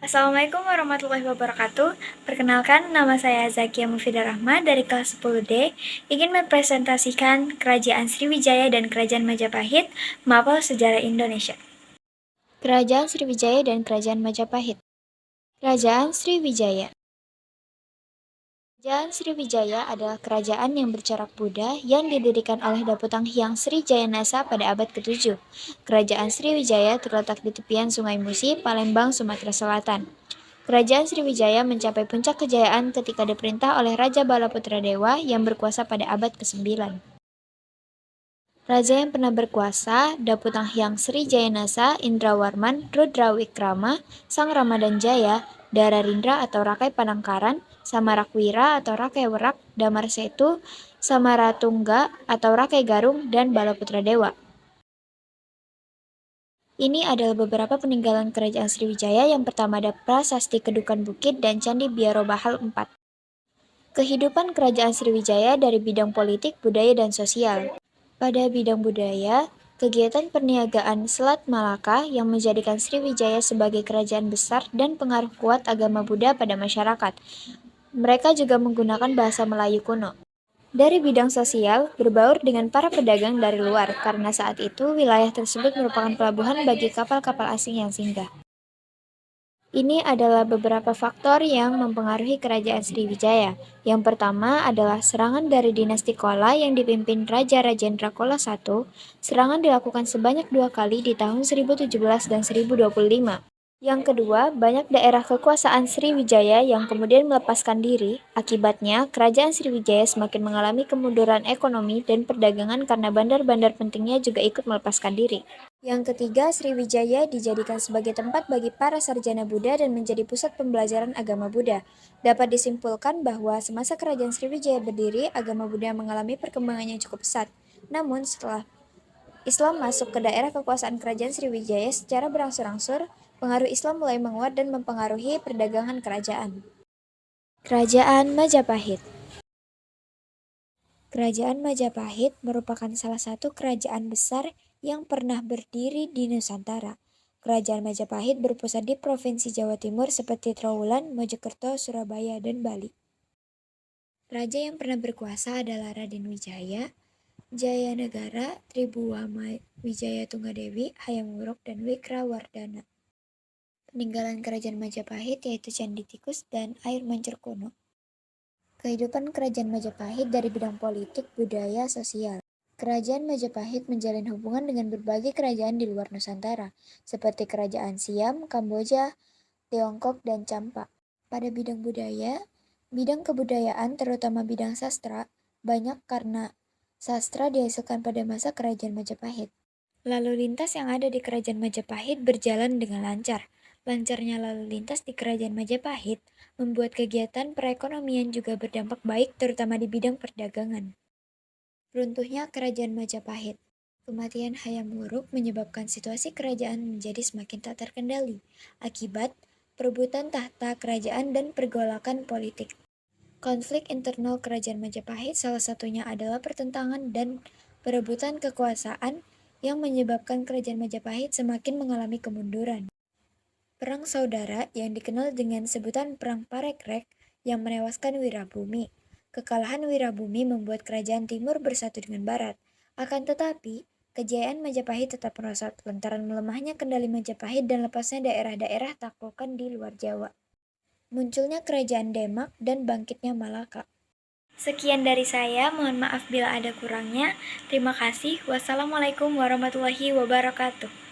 Assalamualaikum warahmatullahi wabarakatuh. Perkenalkan, nama saya Zakia Mufidah Rahma dari kelas 10D. Ingin mempresentasikan Kerajaan Sriwijaya dan Kerajaan Majapahit, mapel sejarah Indonesia. Kerajaan Sriwijaya dan Kerajaan Majapahit. Kerajaan Sriwijaya. Kerajaan Sriwijaya adalah kerajaan yang bercorak Buddha yang didirikan oleh Daputang Hyang Sri Jayanasa pada abad ke-7. Kerajaan Sriwijaya terletak di tepian Sungai Musi, Palembang, Sumatera Selatan. Kerajaan Sriwijaya mencapai puncak kejayaan ketika diperintah oleh Raja Balaputra Dewa yang berkuasa pada abad ke-9. Raja yang pernah berkuasa, Daputang Hyang Sri Jayanasa, Indrawarman, Rudrawikrama, Sang Ramadan Jaya, Dararindra atau Rakai Panangkaran, Samarakwira atau Rakai Werak, Damarsetu, Samaratungga atau Rakai Garung, dan Balaputra Dewa. Ini adalah beberapa peninggalan Kerajaan Sriwijaya. Yang pertama ada Prasasti Kedukan Bukit dan Candi Biaro Bahal 4. Kehidupan Kerajaan Sriwijaya dari bidang politik, budaya, dan sosial. Pada bidang budaya, kegiatan perniagaan Selat Malaka yang menjadikan Sriwijaya sebagai kerajaan besar dan pengaruh kuat agama Buddha pada masyarakat. Mereka juga menggunakan bahasa Melayu kuno. Dari bidang sosial, berbaur dengan para pedagang dari luar, karena saat itu wilayah tersebut merupakan pelabuhan bagi kapal-kapal asing yang singgah. Ini adalah beberapa faktor yang mempengaruhi Kerajaan Sriwijaya. Yang pertama adalah serangan dari dinasti Chola yang dipimpin Raja Rajendra Chola I. Serangan dilakukan sebanyak 2 kali di tahun 1017 dan 1025. Yang kedua, banyak daerah kekuasaan Sriwijaya yang kemudian melepaskan diri. Akibatnya, Kerajaan Sriwijaya semakin mengalami kemunduran ekonomi dan perdagangan karena bandar-bandar pentingnya juga ikut melepaskan diri. Yang ketiga, Sriwijaya dijadikan sebagai tempat bagi para sarjana Buddha dan menjadi pusat pembelajaran agama Buddha. Dapat disimpulkan bahwa semasa Kerajaan Sriwijaya berdiri, agama Buddha mengalami perkembangan yang cukup pesat. Namun, setelah Islam masuk ke daerah kekuasaan Kerajaan Sriwijaya secara berangsur-angsur, pengaruh Islam mulai menguat dan mempengaruhi perdagangan kerajaan. Kerajaan Majapahit. Kerajaan Majapahit merupakan salah satu kerajaan besar yang pernah berdiri di Nusantara. Kerajaan Majapahit berpusat di Provinsi Jawa Timur seperti Trowulan, Mojokerto, Surabaya, dan Bali. Raja yang pernah berkuasa adalah Raden Wijaya, Jayanegara, Tribuama Wijaya Tunggadewi, Hayam Wuruk, dan Wikrawardana. Peninggalan Kerajaan Majapahit yaitu Candi Tikus dan air mancur kuno. Kehidupan Kerajaan Majapahit dari bidang politik, budaya, sosial. Kerajaan Majapahit menjalin hubungan dengan berbagai kerajaan di luar Nusantara, seperti Kerajaan Siam, Kamboja, Tiongkok, dan Campa. Pada bidang budaya, bidang kebudayaan terutama bidang sastra, banyak karena sastra dihasilkan pada masa Kerajaan Majapahit. Lalu lintas yang ada di Kerajaan Majapahit berjalan dengan lancar. Lancarnya lalu lintas di Kerajaan Majapahit membuat kegiatan perekonomian juga berdampak baik terutama di bidang perdagangan. Runtuhnya Kerajaan Majapahit. Kematian Hayam Wuruk menyebabkan situasi kerajaan menjadi semakin tak terkendali akibat perebutan tahta kerajaan dan pergolakan politik. Konflik internal Kerajaan Majapahit salah satunya adalah pertentangan dan perebutan kekuasaan yang menyebabkan Kerajaan Majapahit semakin mengalami kemunduran. Perang Saudara yang dikenal dengan sebutan Perang Parekrek yang menewaskan Wirabumi. Kekalahan Wirabumi membuat Kerajaan Timur bersatu dengan Barat. Akan tetapi, kejayaan Majapahit tetap merosot lantaran melemahnya kendali Majapahit dan lepasnya daerah-daerah taklukan di luar Jawa. Munculnya Kerajaan Demak dan bangkitnya Malaka. Sekian dari saya, mohon maaf bila ada kurangnya. Terima kasih. Wassalamualaikum warahmatullahi wabarakatuh.